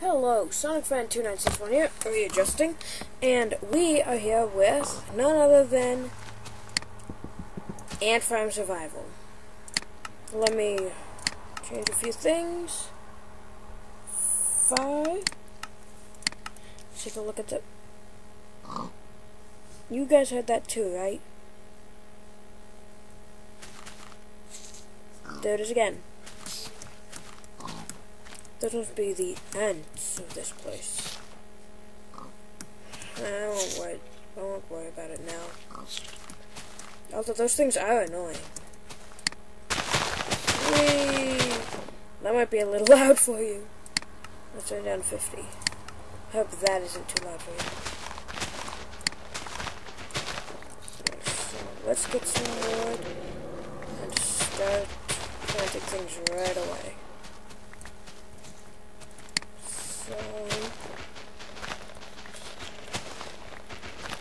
Hello, SonicFan2961 here, readjusting, and we are here with none other than Ant Farm Survival. Let me change a few things. 5. Take a look at the... You guys heard that too, right? There it is again. Those must be the ants of this place. I won't worry about it now. Although those things are annoying. Whee! That might be a little loud for you. Let's turn it down to 50. I hope that isn't too loud for you. So let's get some wood and start planting things right away.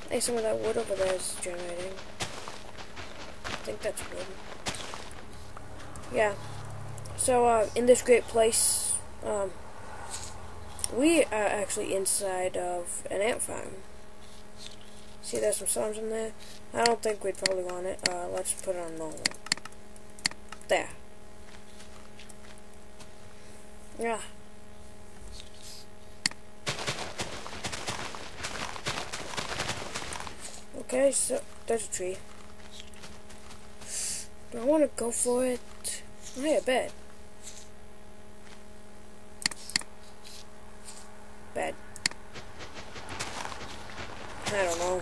Hey, some of that wood over there is generating. I think that's wood. Yeah. So, in this great place, we are actually inside of an ant farm. See, there's some slums in there. I don't think we'd probably want it. Let's put it on normal. There. Yeah. Okay, so there's a tree. Do I want to go for it? Oh, hey, a bed. Bed. I don't know.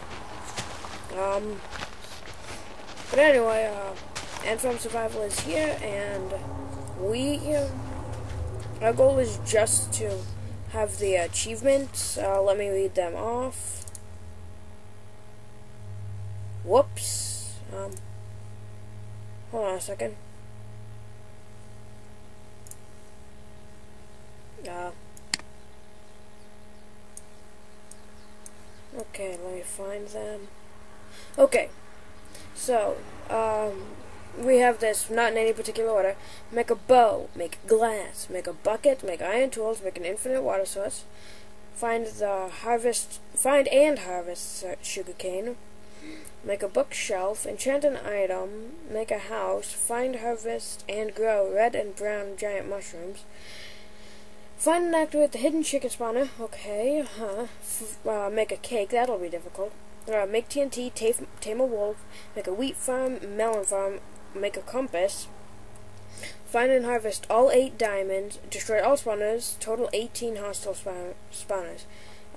But anyway, Ant Farm Survival is here, and our goal is just to have the achievements. Let me read them off. Whoops. Hold on a second. Okay, let me find them. Okay. So, we have this, not in any particular order. Make a bow, make glass, make a bucket, make iron tools, make an infinite water source. Find and harvest sugarcane. Make a bookshelf, enchant an item, make a house, find, harvest, and grow red and brown giant mushrooms. Find and activate the hidden chicken spawner. Okay, make a cake, that'll be difficult. Make TNT, tame a wolf, make a wheat farm, melon farm, make a compass. Find and harvest all 8 diamonds, destroy all spawners, total 18 hostile spawners.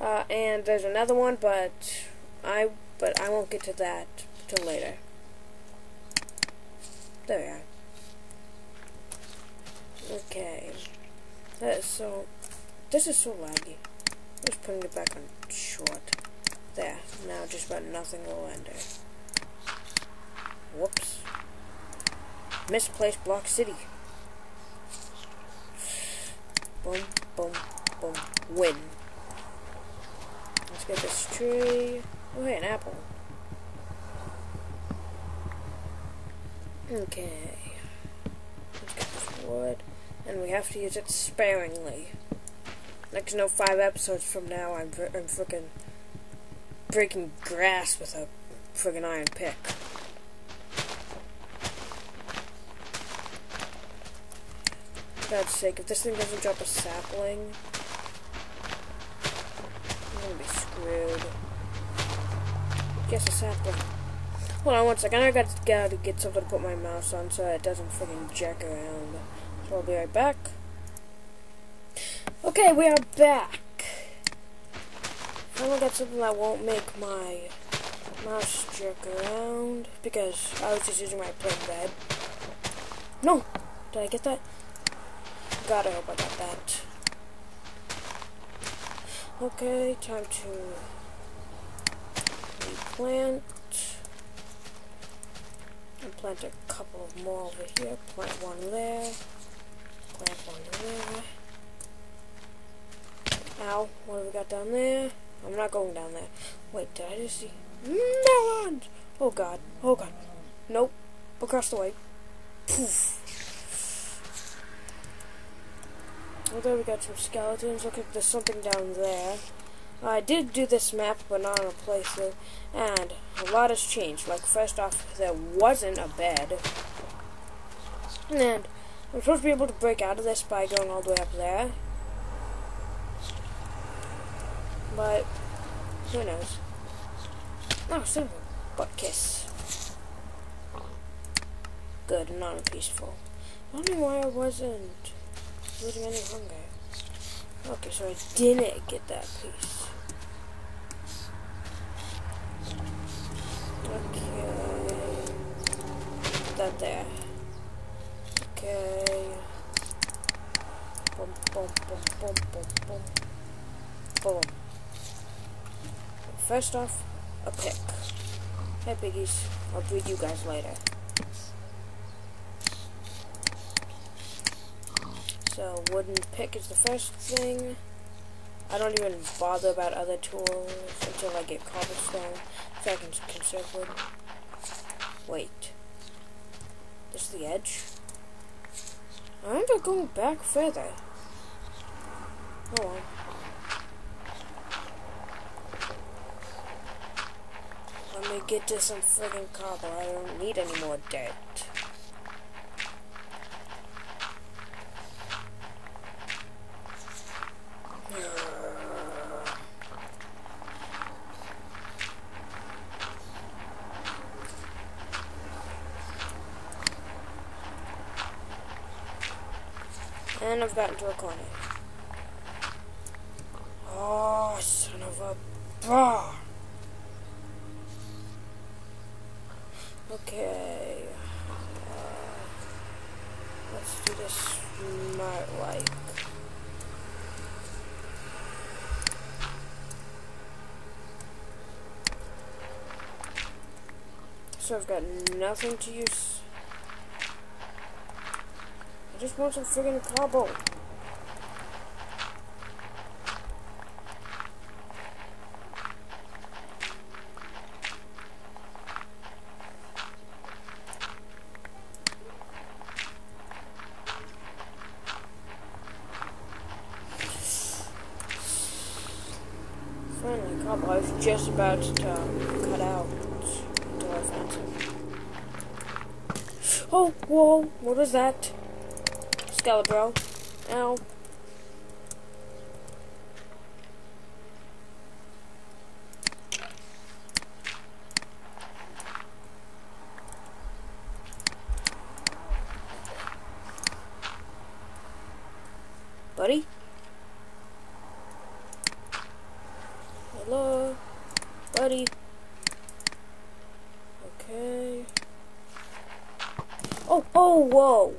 And there's another one, but I won't get to that till later. There we are. Okay. So, this is so laggy. I'm just putting it back on short. There. Now just about nothing will enter. Whoops. Misplaced Block City. Boom, boom, boom. Win. Let's get this tree. Oh, hey, an apple. Okay. Let's get this wood. And we have to use it sparingly. Like, you know, 5 episodes from now, I'm frickin' breaking grass with a frickin' iron pick. For God's sake, if this thing doesn't drop a sapling, I'm gonna be screwed. Guess a sapling. Hold on one second, I gotta get something to put my mouse on so it doesn't freaking jack around. So I'll be right back. Okay, we are back. Finally got something that won't make my mouse jerk around because I was just using my plain bed. No! Did I get that? God, I hope I got that. Okay, time to replant. And plant a couple more over here. Plant one there. Plant one there. Ow, what have we got down there? I'm not going down there. Wait, did I just see melons? Oh god, oh god. Nope. Across the way. Poof. Although we got some skeletons. Look at there's something down there. I did do this map, but not on a playthrough, and a lot has changed. Like, first off, there wasn't a bed, and I'm supposed to be able to break out of this by going all the way up there, but who knows? Oh, son of a butt kiss. Good, not unpeaceful. I don't know why I wasn't losing any hunger. Okay, so I didn't get that piece. Okay. Put that there. Okay. Boom, boom, boom, boom, boom, boom. Boom. First off, a pick. Hey, piggies. I'll breed you guys later. So, wooden pick is the first thing. I don't even bother about other tools until I get cobblestone, so I can conserve wood. Wait. This is the edge? I remember going back further. Oh well. Let me get to some friggin' cobble. I don't need any more dirt. And I've gotten to a corner. Oh, son of a bar. Okay. Let's do this smart-like. So I've got nothing to use. I just want some friggin' cobble. Finally, cobble. I was just about to cut out until I found some. Oh, whoa! What was that? Skelebro. Ow. Buddy? Hello? Buddy? Okay. Oh, oh, whoa!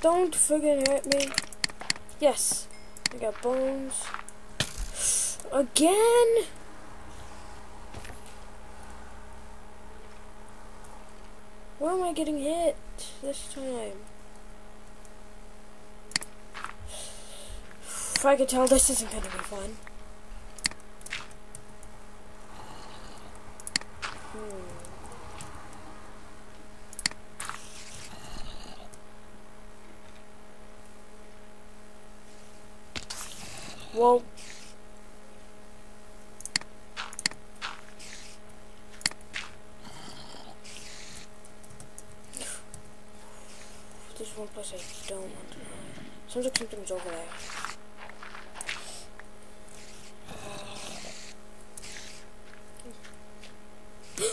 Don't friggin' hurt me. Yes. I got bones. Again? Where am I getting hit this time? If I could tell, this isn't gonna be fun. Whoa. There's one place I don't want to know. Sounds like something's over there.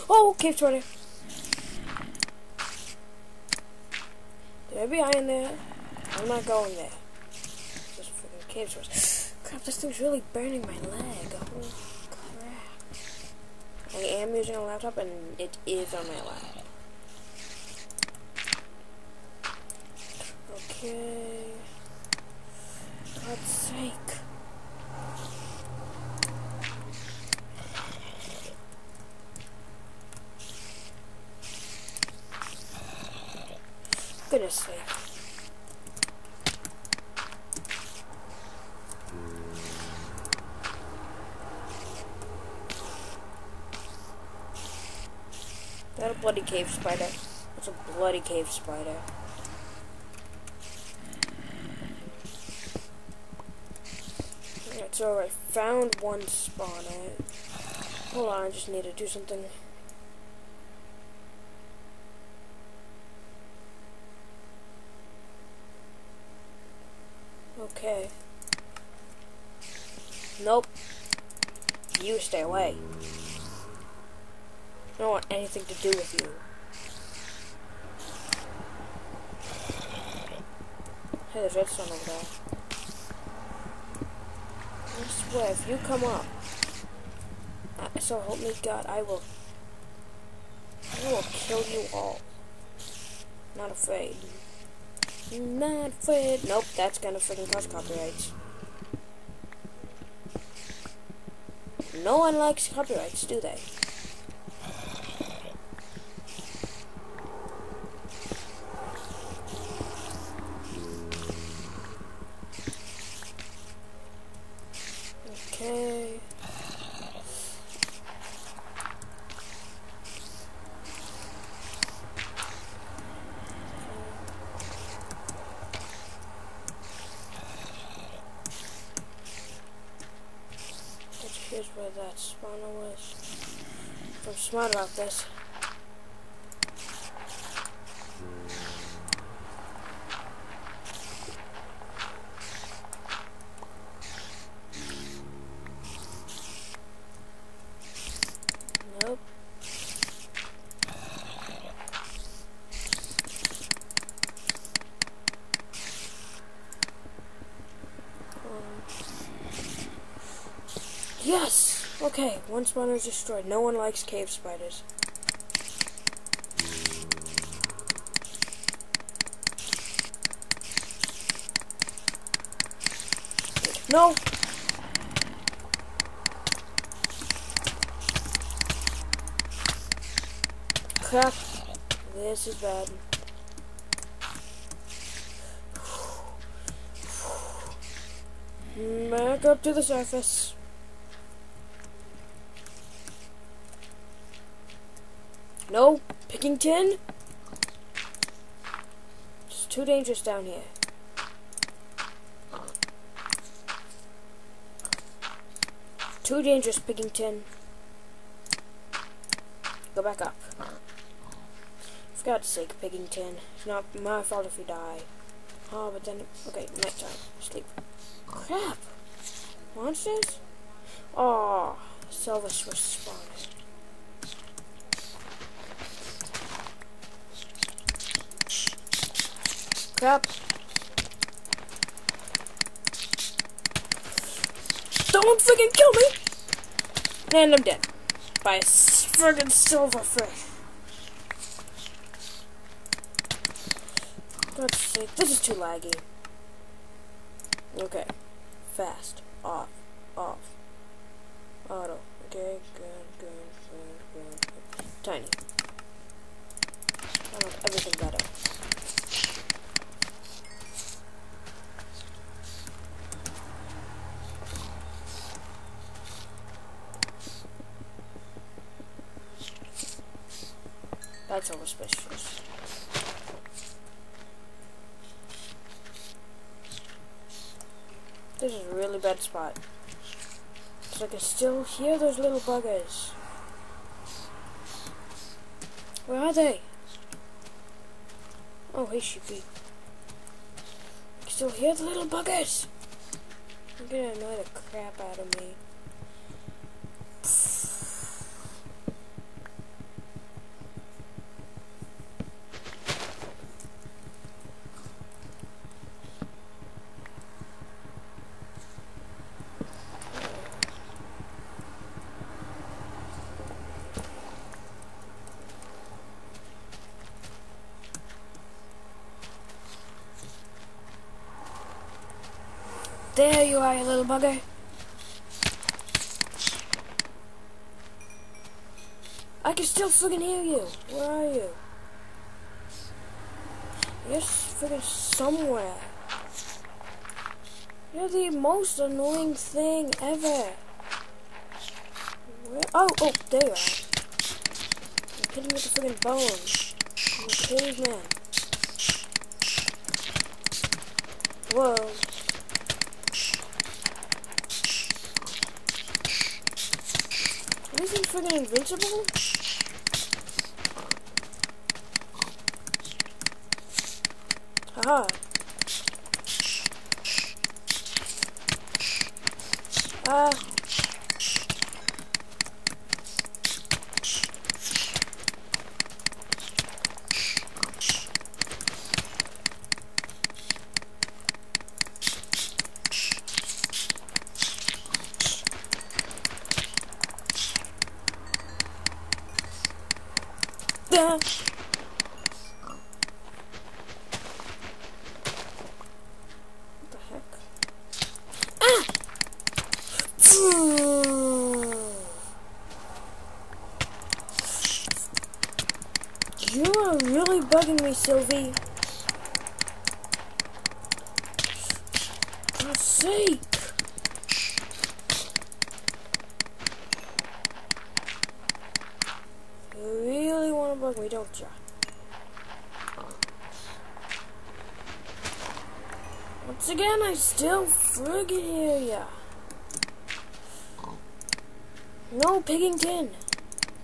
Oh, cave spider. There be iron there. I'm not going there. Just freaking cave spider. Crap, this thing's really burning my leg. Holy crap. I am using a laptop and it is on my lap. Okay. God's sake. Goodness sake. That a bloody cave spider. That's a bloody cave spider. So I found one spawner. Hold on, I just need to do something. Okay. Nope. You stay away. I don't want anything to do with you. Hey, there's redstone over there. I swear, if you come up, so help me God, I will kill you all. Not afraid. Not afraid. Nope, that's gonna freaking cause copyrights. No one likes copyrights, do they? Okay. Here's where that spawner was. I'm smart about this. Nope. Yes! Okay, one spawner is destroyed. No one likes cave spiders. No! Crap. This is bad. Back up to the surface. No, picking tin? It's too dangerous down here. Too dangerous, picking tin. Go back up. For God's sake, picking tin. It's not my fault if you die. Oh, but then, okay, nighttime. Sleep. Crap. Monsters? Oh, Silvus was spawning. Crap. Don't freaking kill me! And I'm dead. By a friggin' silverfish. God's sake, this is too laggy. Okay. Fast. Off. Off. Auto. Okay, good. Tiny. I want everything better. That's suspicious. This is a really bad spot. Because I can still hear those little buggers. Where are they? Oh, hey, sheepy. I can still hear the little buggers. They're gonna annoy the crap out of me. There you are, you little bugger. I can still friggin' hear you. Where are you? You're friggin' somewhere. You're the most annoying thing ever. Where? Oh, there you are. You're hitting with the friggin' bones. You're a caveman. Whoa. friggin' invincible? Haha. What the heck? Ah! You are really bugging me, Sylvie. For God's sake. You really want to bug me, don't ya? Once again, I still friggin' hear ya. No, Piggington.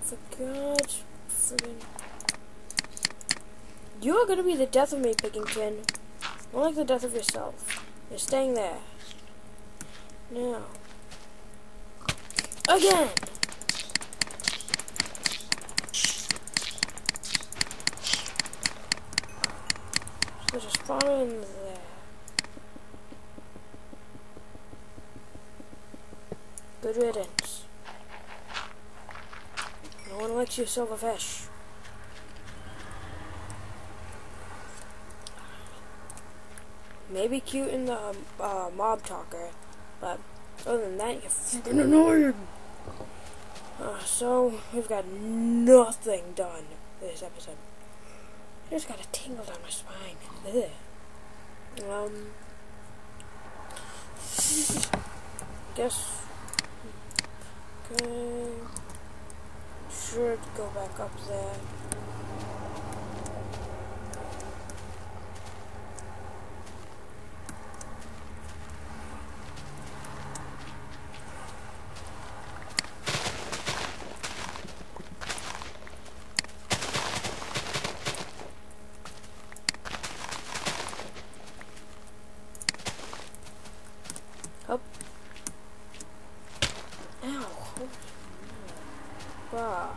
For God's friggin'. You're gonna be the death of me, Piggington. More like the death of yourself. You're staying there. Now. Again! So just spawn in there. Good riddance. No one likes you, Silverfish. Maybe cute in the mob talker, but other than that, you're freaking annoying. So we've got nothing done this episode. I just got a tingle down my spine. Ugh. Guess. Okay. Should go back up there. Up. Ow. Bah.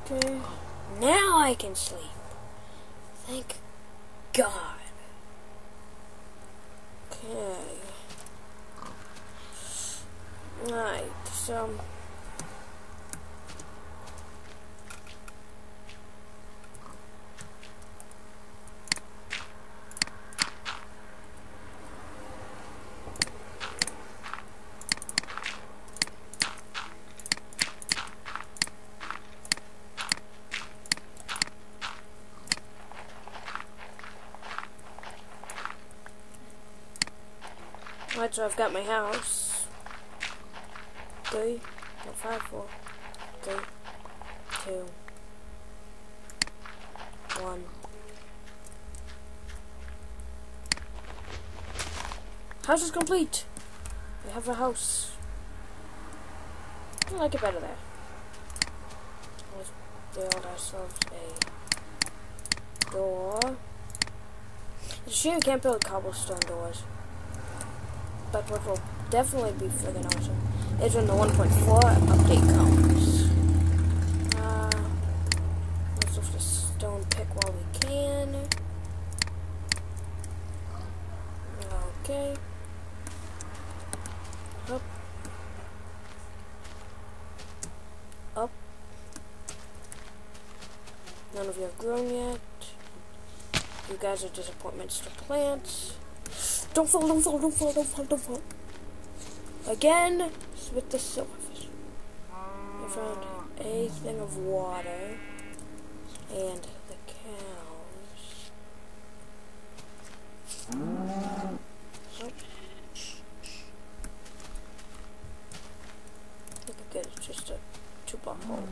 Okay. Now I can sleep. Thank God. Okay. Right, so right, so I've got my house. 3, 5, 4, 3, 2, 1. House is complete. We have a house. I like it better there. Let's build ourselves a door. It's a shame we can't build cobblestone doors. But what will definitely be friggin' awesome is when the 1.4 update comes. Let's lift a stone pick while we can. Okay. Up. Up. None of you have grown yet. You guys are disappointments to plants. Don't fall, don't fall, don't fall, don't fall, don't fall. Again, with the silverfish. I found a thing of water and the cows. Oh. Look good, it's just a 2-block hole.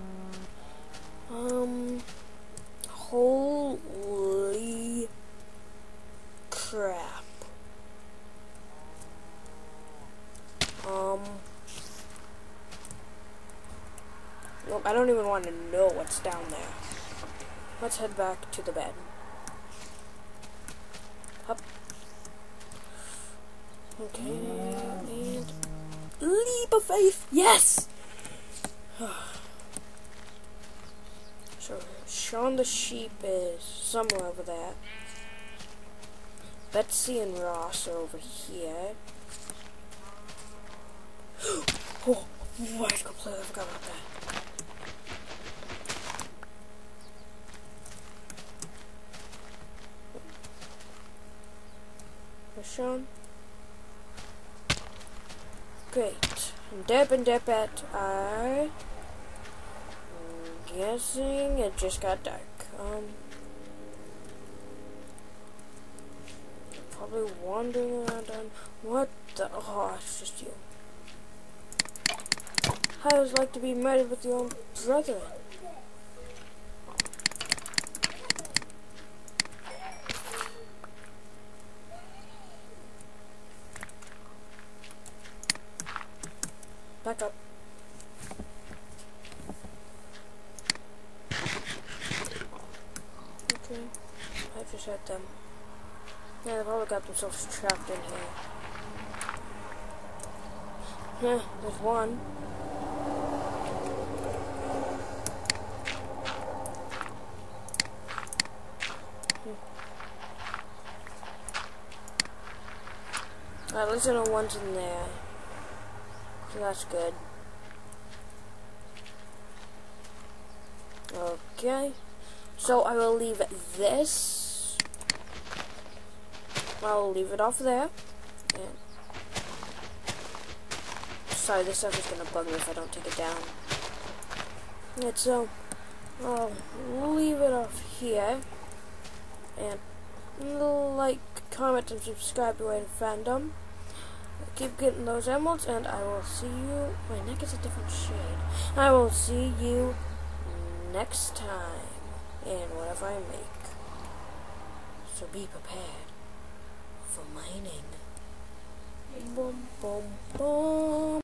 Nope, I don't even want to know what's down there. Let's head back to the bed. Up. Okay, and leap of faith. Yes. So Shaun the Sheep is somewhere over there. Betsy and Ross are over here. Oh, I completely forgot about that. Shaun. Great. Deb and Debette are guessing it just got dark. Probably wandering around on what the it's just you. How does it like to be murdered with your own brethren? Back up. Okay. I just hit them. Yeah, they probably got themselves trapped in here. Yeah, there's one. At least I know one's in there. So that's good. Okay. So I will leave this. I'll leave it off there. And sorry, this stuff is gonna bug me if I don't take it down. And so I'll leave it off here. And like, comment, and subscribe to Wade Fandom. Keep getting those emeralds, and I will see you. My neck is a different shade. I will see you next time in whatever I make. So be prepared for mining. Boom, boom, boom.